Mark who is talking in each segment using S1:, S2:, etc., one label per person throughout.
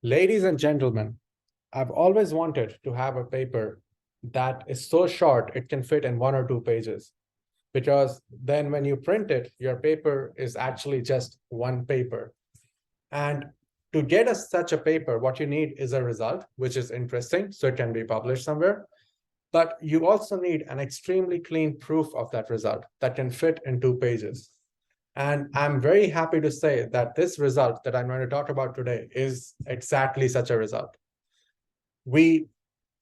S1: Ladies and gentlemen, I've always wanted to have a paper that is so short it can fit in 1 or 2 pages, because then when you print it, your paper is actually just one paper. And to get such a paper, what you need is a result, which is interesting, so it can be published somewhere. But you also need an extremely clean proof of that result that can fit in 2 pages. And I'm very happy to say that this result that I'm going to talk about today is exactly such a result. We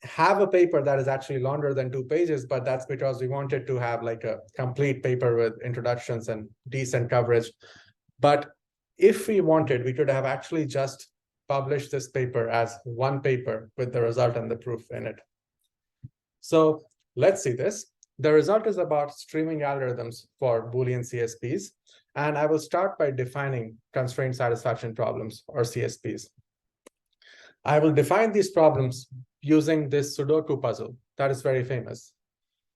S1: have a paper that is actually longer than 2 pages, but that's because we wanted to have like a complete paper with introductions and decent coverage. But if we wanted, we could have actually just published this paper as one paper with the result and the proof in it. So let's see this. The result is about streaming algorithms for Boolean CSPs. And I will start by defining constraint satisfaction problems, or CSPs. I will define these problems using this Sudoku puzzle that is very famous.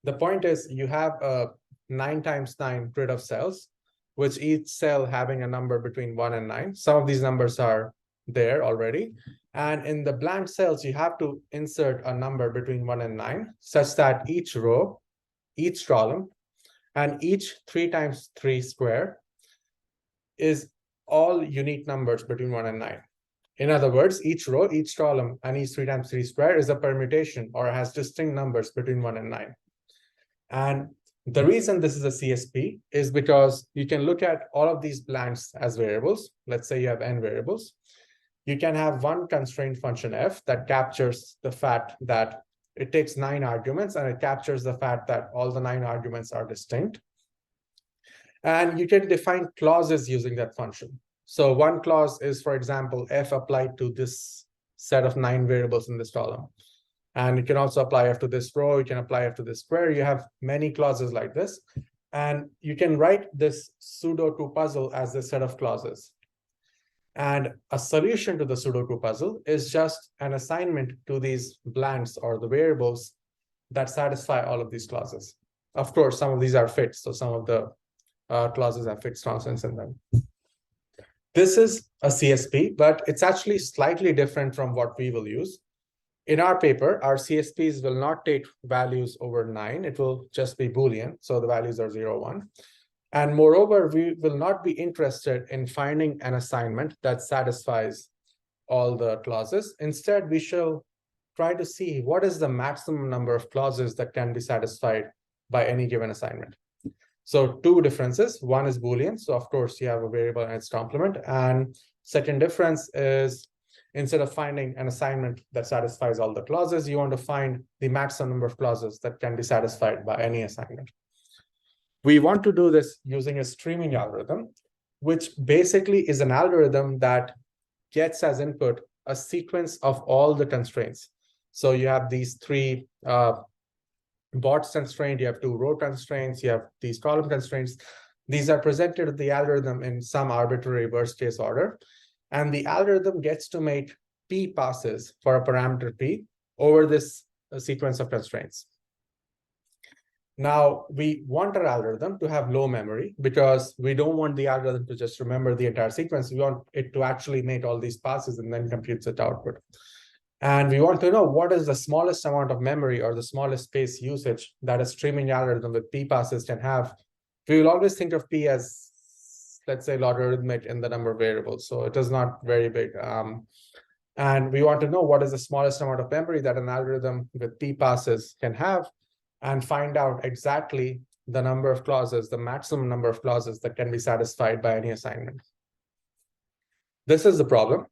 S1: The point is you have a 9 times 9 grid of cells, which each cell having a number between 1 and 9. Some of these numbers are there already. And in the blank cells, you have to insert a number between 1 and 9, such that each row, each column, and each 3 times 3 square is all unique numbers between 1 and 9. In other words, each row, each column, and each 3 times 3 square is a permutation or has distinct numbers between 1 and 9. And the reason this is a CSP is because you can look at all of these blanks as variables. Let's say you have n variables. You can have one constraint function f that captures the fact that it takes 9 arguments, and it captures the fact that all the 9 arguments are distinct. And you can define clauses using that function. So one clause is, for example, f applied to this set of 9 variables in this column. And you can also apply f to this row, you can apply f to this square. You have many clauses like this. And you can write this Sudoku puzzle as a set of clauses. And a solution to the Sudoku puzzle is just an assignment to these blanks or the variables that satisfy all of these clauses. Of course, some of these are fixed, so some of the clauses have fixed constants in them. This is a CSP, but it's actually slightly different from what we will use. In our paper, our CSPs will not take values over 9. It will just be Boolean, so the values are 0, 1. And moreover, we will not be interested in finding an assignment that satisfies all the clauses. Instead, we shall try to see what is the maximum number of clauses that can be satisfied by any given assignment. So 2 differences. One is Boolean. So of course, you have a variable and its complement. And second difference is, instead of finding an assignment that satisfies all the clauses, you want to find the maximum number of clauses that can be satisfied by any assignment. We want to do this using a streaming algorithm, which basically is an algorithm that gets as input a sequence of all the constraints. So you have these 3 bots constraints, you have 2 row constraints, you have these column constraints. These are presented to the algorithm in some arbitrary worst case order. And the algorithm gets to make p passes for a parameter p over this sequence of constraints. Now, we want our algorithm to have low memory because we don't want the algorithm to just remember the entire sequence. We want it to actually make all these passes and then computes its output. And we want to know what is the smallest amount of memory or the smallest space usage that a streaming algorithm with p passes can have. We will always think of p as, let's say, logarithmic in the number of variables. So it is not very big. And we want to know what is the smallest amount of memory that an algorithm with p passes can have, and find out exactly the number of clauses, the maximum number of clauses that can be satisfied by any assignment. This is the problem.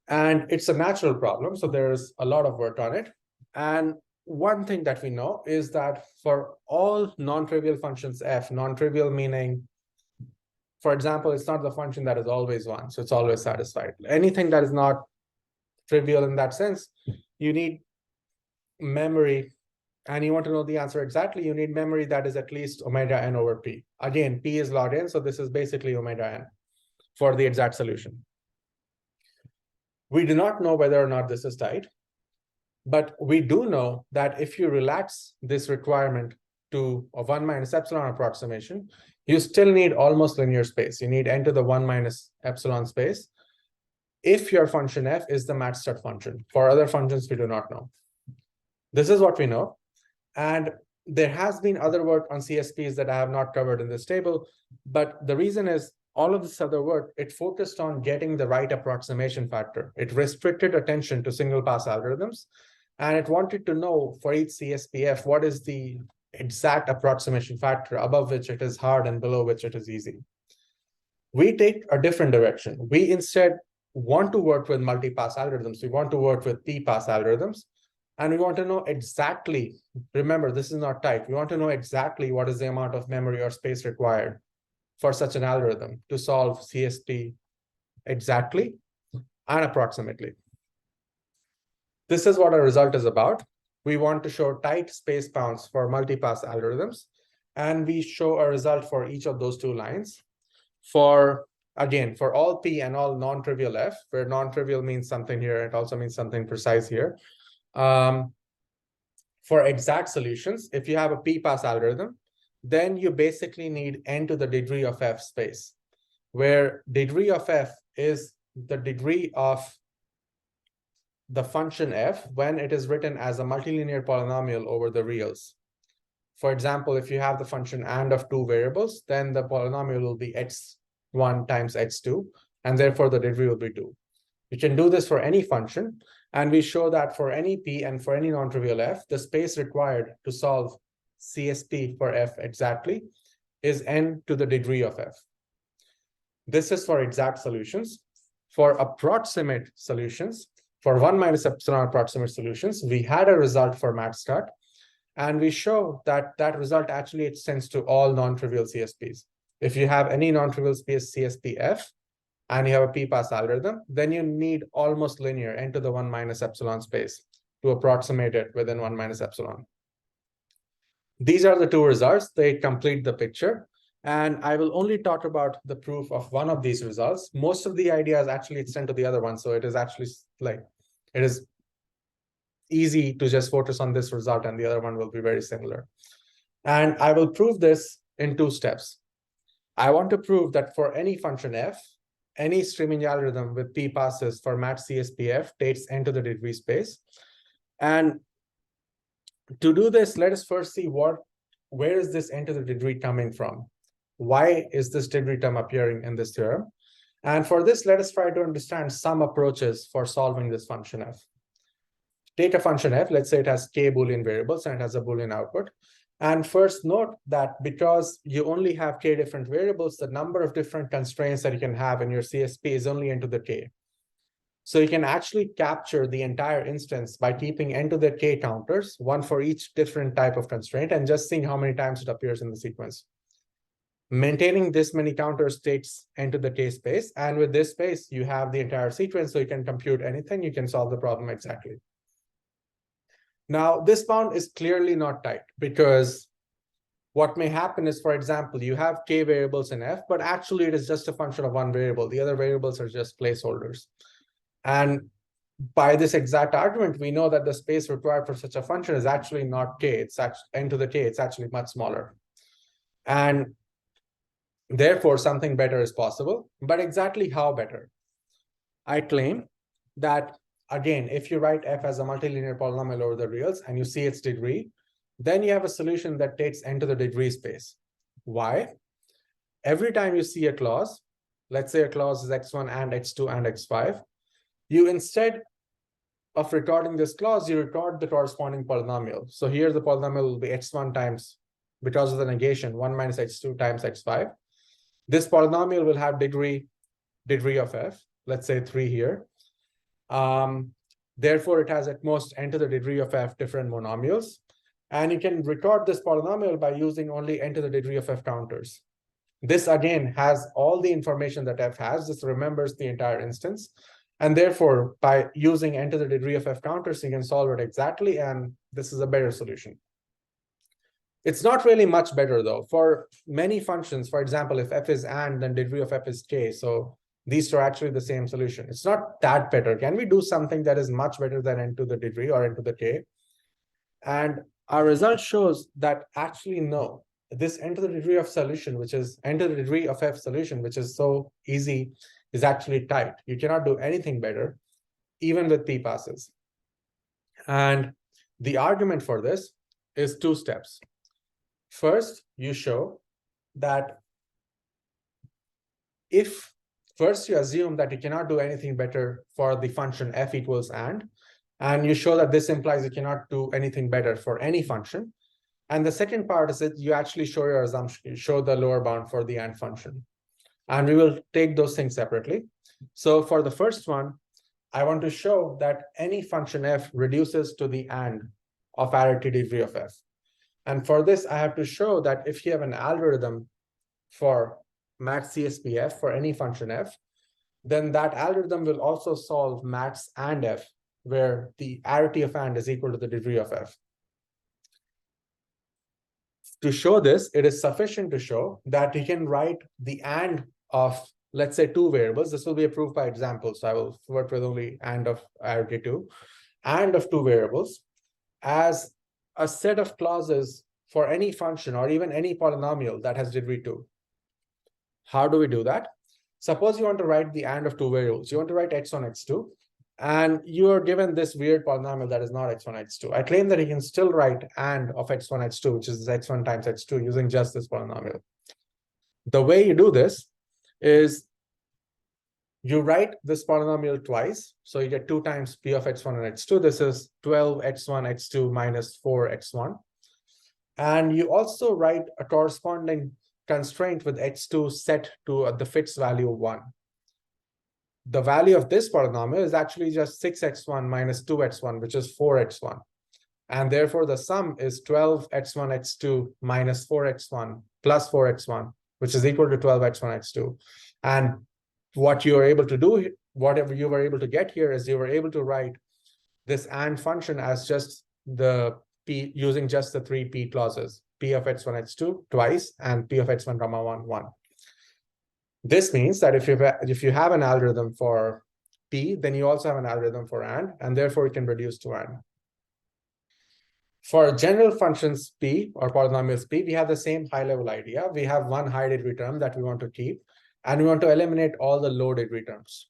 S1: And it's a natural problem, so there's a lot of work on it. And one thing that we know is that for all non-trivial functions f, non-trivial meaning, for example, it's not the function that is always 1, so it's always satisfied. Anything that is not trivial in that sense, you need memory, and you want to know the answer exactly, you need memory that is at least omega n over p. Again, p is log n, so this is basically omega n for the exact solution. We do not know whether or not this is tight, but we do know that if you relax this requirement to a 1 minus epsilon approximation, you still need almost linear space. You need n to the 1 minus epsilon space. if your function f is the match stud function. For other functions, we do not know. This is what we know. And there has been other work on CSPs that I have not covered in this table, but the reason is all of this other work, it focused on getting the right approximation factor. It restricted attention to single pass algorithms, and it wanted to know for each CSPF, what is the exact approximation factor above which it is hard and below which it is easy. We take a different direction. We instead want to work with multi-pass algorithms. We want to work with p-pass algorithms. And we want to know exactly, remember, this is not tight. We want to know exactly what is the amount of memory or space required for such an algorithm to solve CSP exactly and approximately. This is what our result is about. We want to show tight space bounds for multi-pass algorithms. And we show a result for each of those two lines. For, again, for all P and all non-trivial F, where non-trivial means something here, it also means something precise here. For exact solutions, if you have a p-pass algorithm, then you basically need n to the degree of f space, where degree of f is the degree of the function f when it is written as a multilinear polynomial over the reals. For example, if you have the function and of two variables, then the polynomial will be x1 times x2, and therefore the degree will be 2. You can do this for any function, and we show that for any p and for any non-trivial f, the space required to solve CSP for f exactly is n to the degree of f. This is for exact solutions. For approximate solutions, for 1 minus epsilon approximate solutions, we had a result for match-stud, and we show that that result actually extends to all non-trivial CSPs. If you have any non-trivial CSP f, and you have a p-pass algorithm, then you need almost linear n to the 1 minus epsilon space to approximate it within 1 minus epsilon. These are the two results. They complete the picture. And I will only talk about the proof of one of these results. Most of the ideas actually extend to the other one. So it is actually like, it is easy to just focus on this result, and the other one will be very similar. And I will prove this in 2 steps. I want to prove that for any function f, any streaming algorithm with p passes for match CSPF takes n to the degree space. And to do this, let us first see where is this n to the degree coming from? Why is this degree term appearing in this theorem? And for this, let us try to understand some approaches for solving this function f. Take a function f, let's say it has k Boolean variables and it has a Boolean output. And first note that because you only have k different variables, the number of different constraints that you can have in your CSP is only n to the k. So you can actually capture the entire instance by keeping n to the k counters, one for each different type of constraint, and just seeing how many times it appears in the sequence. Maintaining this many counters takes n to the k space. And with this space, you have the entire sequence, so you can compute anything, you can solve the problem exactly. Now, this bound is clearly not tight, because what may happen is, for example, you have k variables in f, but actually it is just a function of one variable. The other variables are just placeholders. And by this exact argument, we know that the space required for such a function is actually not k. It's actually n to the k. It's actually much smaller. And therefore, something better is possible. But exactly how better? I claim that, again, if you write f as a multilinear polynomial over the reals and you see its degree, then you have a solution that takes n to the degree space. Why? Every time you see a clause, let's say a clause is x1 and x2 and x5, you, instead of recording this clause, you record the corresponding polynomial. So here the polynomial will be x1 times, because of the negation, 1 minus x2 times x5. This polynomial will have degree of f, let's say 3 here. Therefore, it has at most n to the degree of f different monomials. And you can record this polynomial by using only n to the degree of f counters. This, again, has all the information that f has. This remembers the entire instance. And therefore, by using n to the degree of f counters, you can solve it exactly. And this is a better solution. It's not really much better, though. For many functions, for example, if f is and, then degree of f is k. So these two are actually the same solution. It's not that better. Can we do something that is much better than n to the degree or n to the k? And our result shows that actually no. This n to the degree of solution, which is n to the degree of f solution, which is so easy, is actually tight. You cannot do anything better, even with p passes. And the argument for this is two steps. First, you show that if first you assume that you cannot do anything better for the function f equals and you show that this implies you cannot do anything better for any function. And the second part is that you actually show your assumption, you show the lower bound for the and function. And we will take those things separately. So for the first one, I want to show that any function f reduces to the and of arity degree of f. And for this, I have to show that if you have an algorithm for max CSPF for any function f, then that algorithm will also solve max and f, where the arity of and is equal to the degree of f. To show this, it is sufficient to show that you can write the and of, let's say, two variables. This will be a proof by example, so I will work with only and of arity 2, and of two variables as a set of clauses for any function or even any polynomial that has degree 2. How do we do that? Suppose you want to write the and of two variables. You want to write x1, x2, and you are given this weird polynomial that is not x1, x2. I claim that you can still write and of x1, x2, which is x1 times x2, using just this polynomial. The way you do this is you write this polynomial twice. So you get 2 times p of x1 and x2. This is 12x1, x2 minus 4x1. And you also write a corresponding constraint with x2 set to the fixed value of 1. The value of this polynomial is actually just 6x1 minus 2x1, which is 4x1. And therefore, the sum is 12x1, x2 minus 4x1 plus 4x1, which is equal to 12x1, x2. And what you are able to do, whatever you were able to get here, is you were able to write this and function as just the p, using just the 3 p clauses, p of x1, x2 twice, and p of x1, 1, 1. This means that if you have an algorithm for p, then you also have an algorithm for and therefore it can reduce to and. For general functions p or polynomials p, we have the same high-level idea. We have one high degree term that we want to keep, and we want to eliminate all the low degree terms.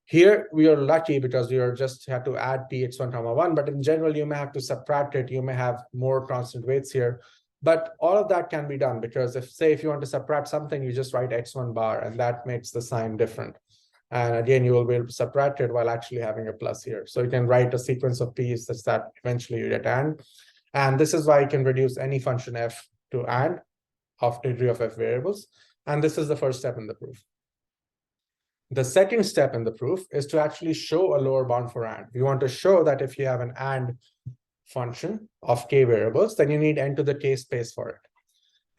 S1: Here we are lucky because we are just have to add px1, 1, but in general you may have to subtract it. You may have more constant weights here. But all of that can be done because if you want to subtract something, you just write x1 bar, and that makes the sign different. And again, you will be able to subtract it while actually having a plus here. So you can write a sequence of p's such that eventually you get and. And this is why you can reduce any function f to and of degree of f variables. And this is the first step in the proof. The second step in the proof is to actually show a lower bound for and. We want to show that if you have an and function of k variables, then you need n to the k space for it.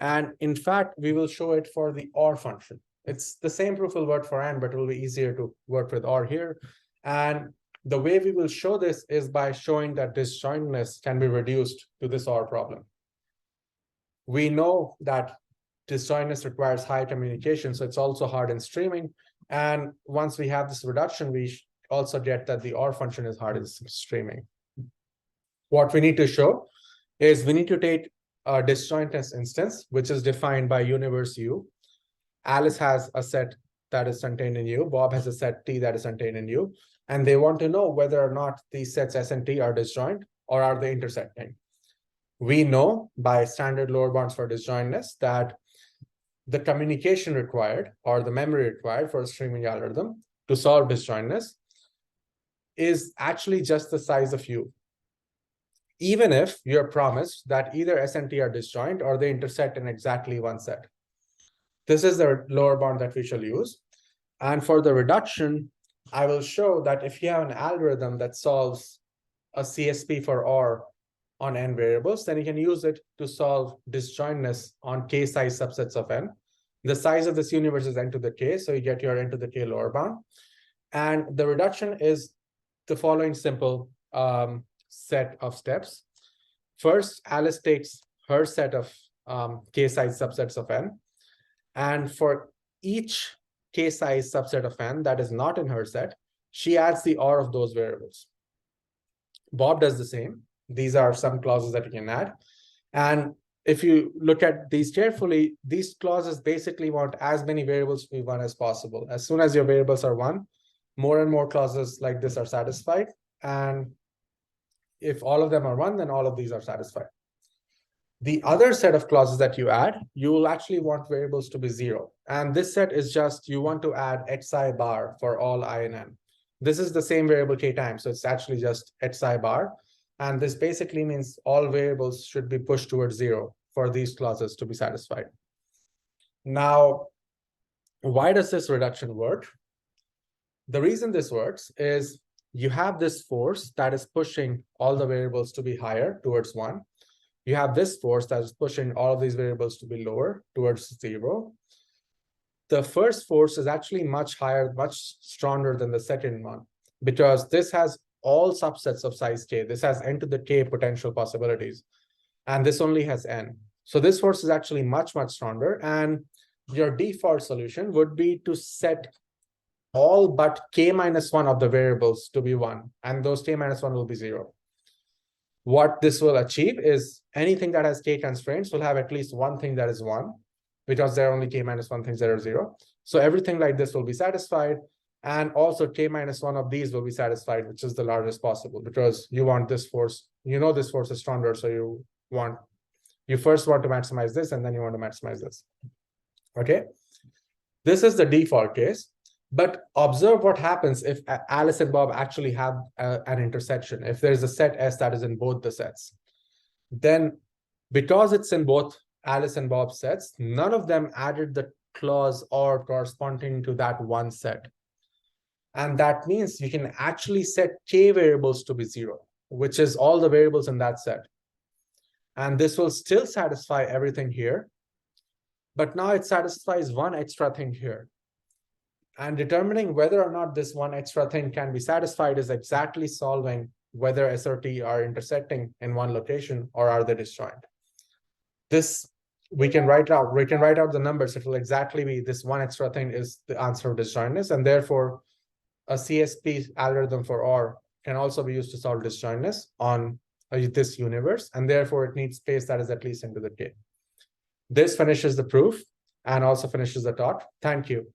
S1: And in fact, we will show it for the or function. It's the same proof will work for and, but it will be easier to work with or here. And the way we will show this is by showing that disjointness can be reduced to this or problem. We know that disjointness requires high communication, so it's also hard in streaming. And once we have this reduction, we also get that the or function is hard in streaming. What we need to show is we need to take a disjointness instance, which is defined by universe U. Alice has a set that is contained in U. Bob has a set T that is contained in U. And they want to know whether or not these sets S and T are disjoint or are they intersecting. We know by standard lower bounds for disjointness that the communication required or the memory required for a streaming algorithm to solve disjointness is actually just the size of U. Even if you're promised that either S and T are disjoint or they intersect in exactly one set. This is the lower bound that we shall use. And for the reduction, I will show that if you have an algorithm that solves a CSP for or on n variables, then you can use it to solve disjointness on k size subsets of n. The size of this universe is n to the k, so you get your n to the k lower bound. And the reduction is the following simple set of steps. First, Alice takes her set of k size subsets of n. And for each k size subset of n that is not in her set, she adds the or of those variables. Bob does the same. These are some clauses that you can add. And if you look at these carefully, these clauses basically want as many variables to be 1 as possible. As soon as your variables are 1, more and more clauses like this are satisfied. And if all of them are 1, then all of these are satisfied. The other set of clauses that you add, you will actually want variables to be 0. And this set is just, you want to add xi bar for all I and n. This is the same variable k times, so it's actually just xi bar. And this basically means all variables should be pushed towards 0 for these clauses to be satisfied. Now, why does this reduction work? The reason this works is you have this force that is pushing all the variables to be higher towards 1. You have this force that is pushing all of these variables to be lower towards 0. The first force is actually much higher, much stronger than the second one, because this has all subsets of size k. This has n to the k potential possibilities, and this only has n. So this force is actually much, much stronger, and your default solution would be to set all but k minus 1 of the variables to be 1, and those k minus 1 will be 0. What this will achieve is anything that has k constraints will have at least one thing that is 1, because there are only k minus 1 things that are 0. So everything like this will be satisfied. And also k minus 1 of these will be satisfied, which is the largest possible, because you want this force, this force is stronger. So you first want to maximize this, and then you want to maximize this. Okay. This is the default case. But observe what happens if Alice and Bob actually have an intersection. If there's a set S that is in both the sets, then because it's in both Alice and Bob sets, none of them added the clause or corresponding to that one set. And that means you can actually set k variables to be 0, which is all the variables in that set. And this will still satisfy everything here. But now it satisfies one extra thing here. And determining whether or not this one extra thing can be satisfied is exactly solving whether SRT are intersecting in one location or are they disjoint. This we can write out. We can write out the numbers. It will exactly be this one extra thing is the answer of disjointness, and therefore a CSP algorithm for OR can also be used to solve disjointness on this universe, and therefore it needs space that is at least into the k. This finishes the proof and also finishes the talk. Thank you.